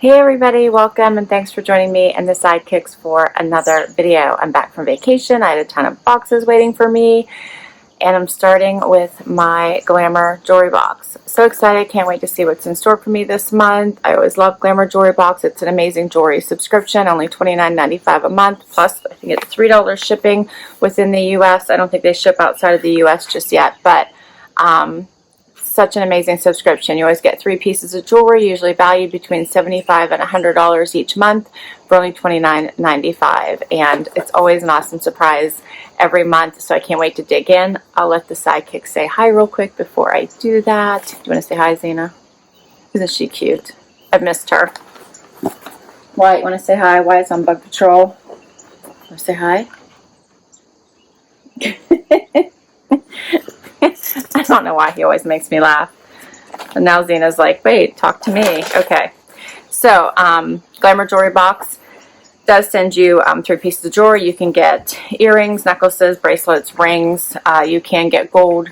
Hey everybody, welcome and thanks for joining me and the Sidekicks for another video. I'm back from vacation. I had a ton of boxes waiting for me and I'm starting with my Glamour Jewelry Box. So excited, can't wait to see what's in store for me this month. I always love Glamour Jewelry Box. It's an amazing jewelry subscription, only $29.95 a month, plus I think it's $3 shipping within the US. I don't think they ship outside of the US just yet, but such an amazing subscription. You always get 3 pieces of jewelry, usually valued between $75 and $100 each month for only $29.95. And it's always an awesome surprise every month, so I can't wait to dig in. I'll let the sidekick say hi real quick before I do that. Do you want to say hi, Zena? Isn't she cute? I've missed her. Wyatt, you want to say hi? Wyatt's on Bug Patrol. Want to say hi? I don't know why he always makes me laugh. And now Zena's like, wait, talk to me. Okay. So, Glamour Jewelry Box does send you 3 pieces of jewelry. You can get earrings, necklaces, bracelets, rings. You can get gold,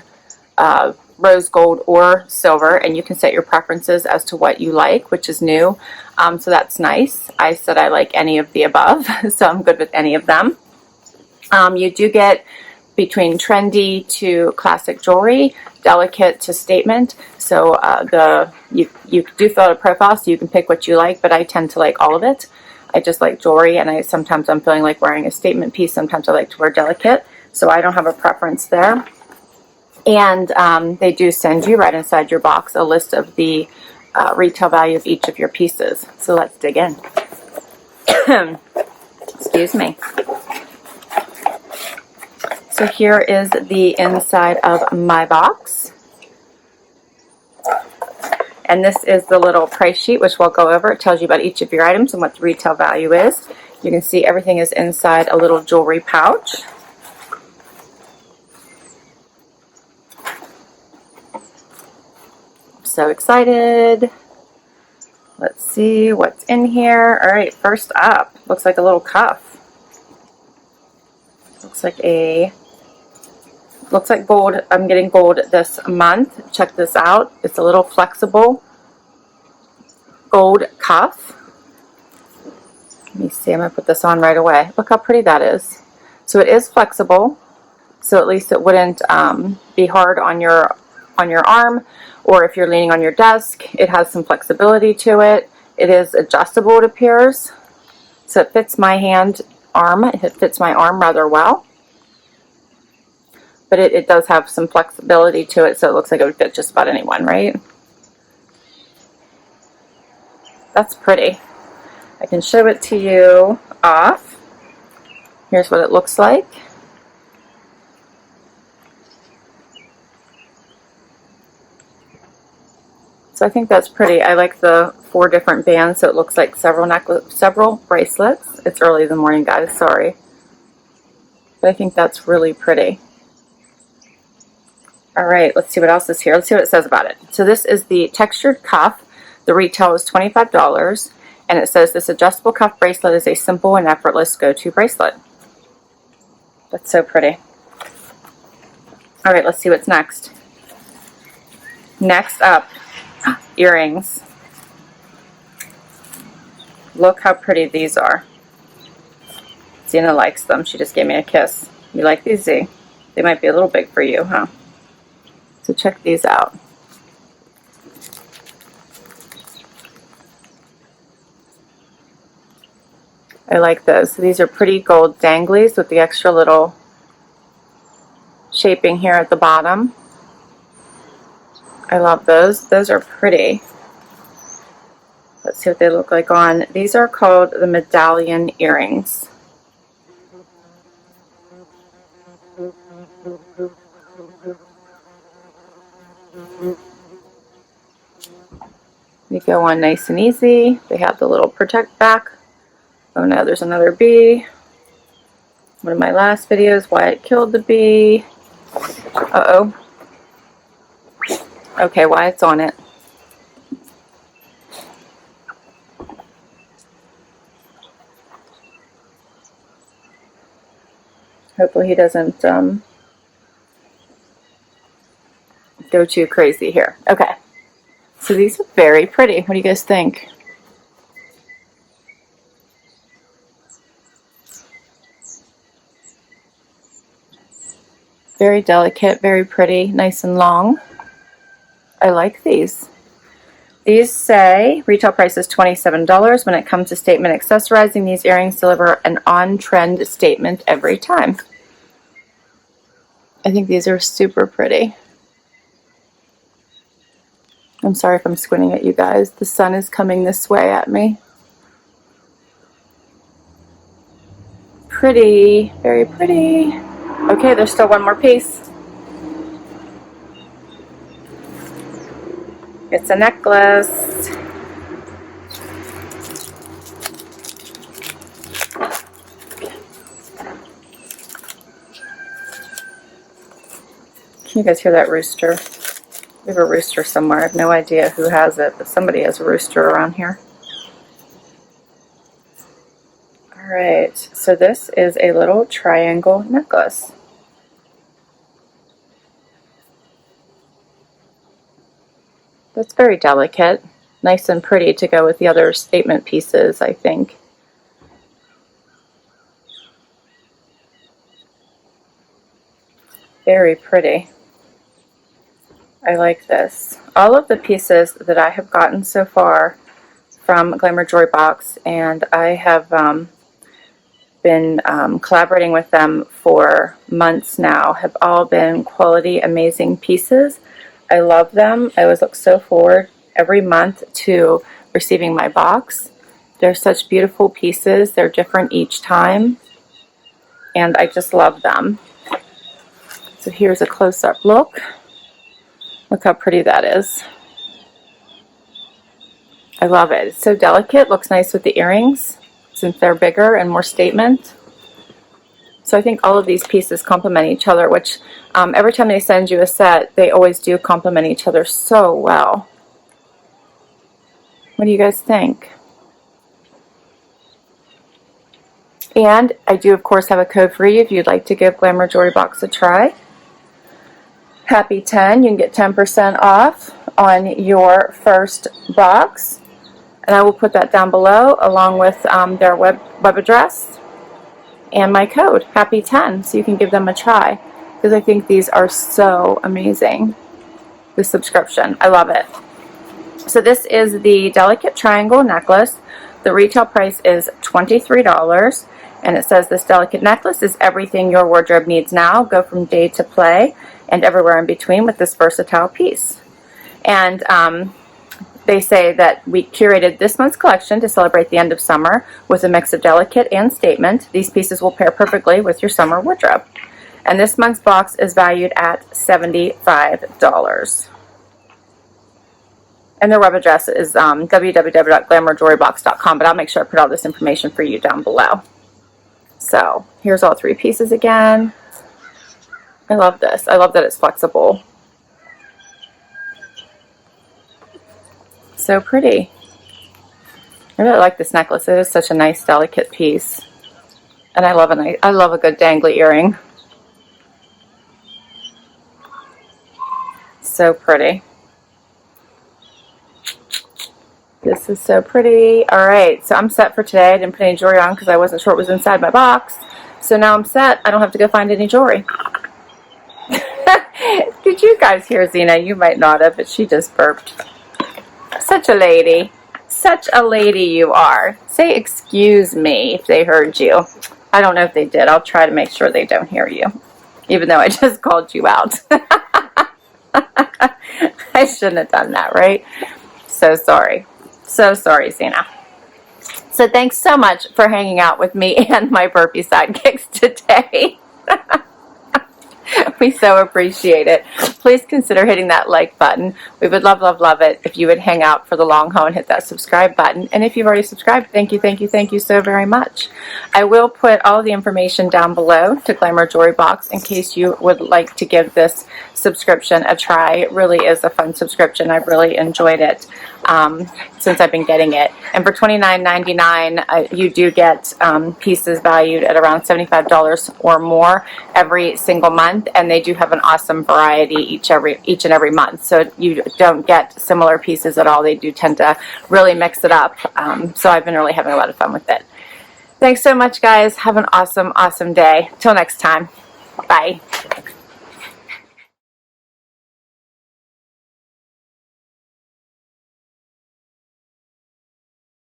rose gold, or silver. And you can set your preferences as to what you like, which is new. So that's nice. I said I like any of the above. So I'm good with any of them. You do get between trendy to classic jewelry, delicate to statement. So you do fill out a profile, so you can pick what you like, but I tend to like all of it. I just like jewelry, and sometimes I'm feeling like wearing a statement piece. Sometimes I like to wear delicate, so I don't have a preference there. And they do send you right inside your box a list of the retail value of each of your pieces. So let's dig in. Excuse me. So here is the inside of my box. And this is the little price sheet, which we'll go over. It tells you about each of your items and what the retail value is. You can see everything is inside a little jewelry pouch. I'm so excited. Let's see what's in here. All right, first up, looks like a little cuff. Looks like gold. I'm getting gold this month. Check this out. It's a little flexible gold cuff. Let me see. I'm going to put this on right away. Look how pretty that is. So it is flexible. So at least it wouldn't be hard on your arm, or if you're leaning on your desk. It has some flexibility to it. It is adjustable, it appears. So it fits my arm. It fits my arm rather well. But it does have some flexibility to it, so it looks like it would fit just about anyone, right? That's pretty. I can show it to you off. Here's what it looks like. So I think that's pretty. I like the 4 different bands, so it looks like several bracelets. It's early in the morning, guys, sorry. But I think that's really pretty. All right, let's see what else is here. Let's see what it says about it. So this is the textured cuff. The retail is $25, and it says this adjustable cuff bracelet is a simple and effortless go-to bracelet. That's so pretty. All right, let's see what's next. Next up, earrings. Look how pretty these are. Zena likes them. She just gave me a kiss. You like these, Z? They might be a little big for you, huh? So check these out. I like those. So these are pretty gold danglies with the extra little shaping here at the bottom. I love those. Those are pretty. Let's see what they look like on. These are called the Medallion Earrings. They go on nice and easy. They have the little protect back. Oh no, there's another bee. One of my last videos, Wyatt killed the bee. Uh-oh. Okay, Wyatt's on it. Hopefully he doesn't go too crazy here. Okay. So these are very pretty. What do you guys think? Very delicate, very pretty, nice and long. I like these. These say retail price is $27. When it comes to statement accessorizing, these earrings deliver an on-trend statement every time. I think these are super pretty. I'm sorry if I'm squinting at you guys. The sun is coming this way at me. Pretty, very pretty. Okay, there's still one more piece. It's a necklace. Can you guys hear that rooster? We have a rooster somewhere. I have no idea who has it, but somebody has a rooster around here. Alright, so this is a little triangle necklace. That's very delicate. Nice and pretty to go with the other statement pieces, I think. Very pretty. I like this. All of the pieces that I have gotten so far from Glamour Jewelry Box, and I have been collaborating with them for months now, have all been quality, amazing pieces. I love them. I always look so forward every month to receiving my box. They're such beautiful pieces. They're different each time, and I just love them. So here's a close-up look. Look how pretty that is. I love it. It's so delicate. Looks nice with the earrings since they're bigger and more statement. So I think all of these pieces complement each other, which every time they send you a set, they always do complement each other so well. What do you guys think? And I do, of course, have a code for you if you'd like to give Glamour Jewelry Box a try. Happy 10, you can get 10% off on your first box. And I will put that down below along with their web address and my code, Happy 10, so you can give them a try. Because I think these are so amazing. The subscription, I love it. So this is the delicate triangle necklace. The retail price is $23. And it says this delicate necklace is everything your wardrobe needs now. Go from day to play and everywhere in between with this versatile piece. And they say that we curated this month's collection to celebrate the end of summer with a mix of delicate and statement. These pieces will pair perfectly with your summer wardrobe. And this month's box is valued at $75. And their web address is www.glamourjewelrybox.com, but I'll make sure I put all this information for you down below. So here's all three pieces again. I love this. I love that it's flexible. So pretty. I really like this necklace. It is such a nice, delicate piece. And I love a good dangly earring. So pretty. This is so pretty. Alright, so I'm set for today. I didn't put any jewelry on because I wasn't sure what was inside my box. So now I'm set. I don't have to go find any jewelry. Did you guys hear Zena? You might not have, but she just burped. Such a lady. Such a lady you are. Say excuse me if they heard you. I don't know if they did. I'll try to make sure they don't hear you. Even though I just called you out. I shouldn't have done that, right? So sorry. So sorry, Zena. So thanks so much for hanging out with me and my burpee sidekicks today. We so appreciate it. Please consider hitting that like button. We would love, love, love it if you would hang out for the long haul and hit that subscribe button. And if you've already subscribed, thank you, thank you, thank you so very much. I will put all the information down below to Glamour Jewelry Box in case you would like to give this subscription a try. It really is a fun subscription. I've really enjoyed it since I've been getting it. And for $29.99, you do get pieces valued at around $75 or more every single month, and they do have an awesome variety each and every month. So you don't get similar pieces at all. They do tend to really mix it up. So I've been really having a lot of fun with it. Thanks so much, guys. Have an awesome, awesome day. Till next time. Bye.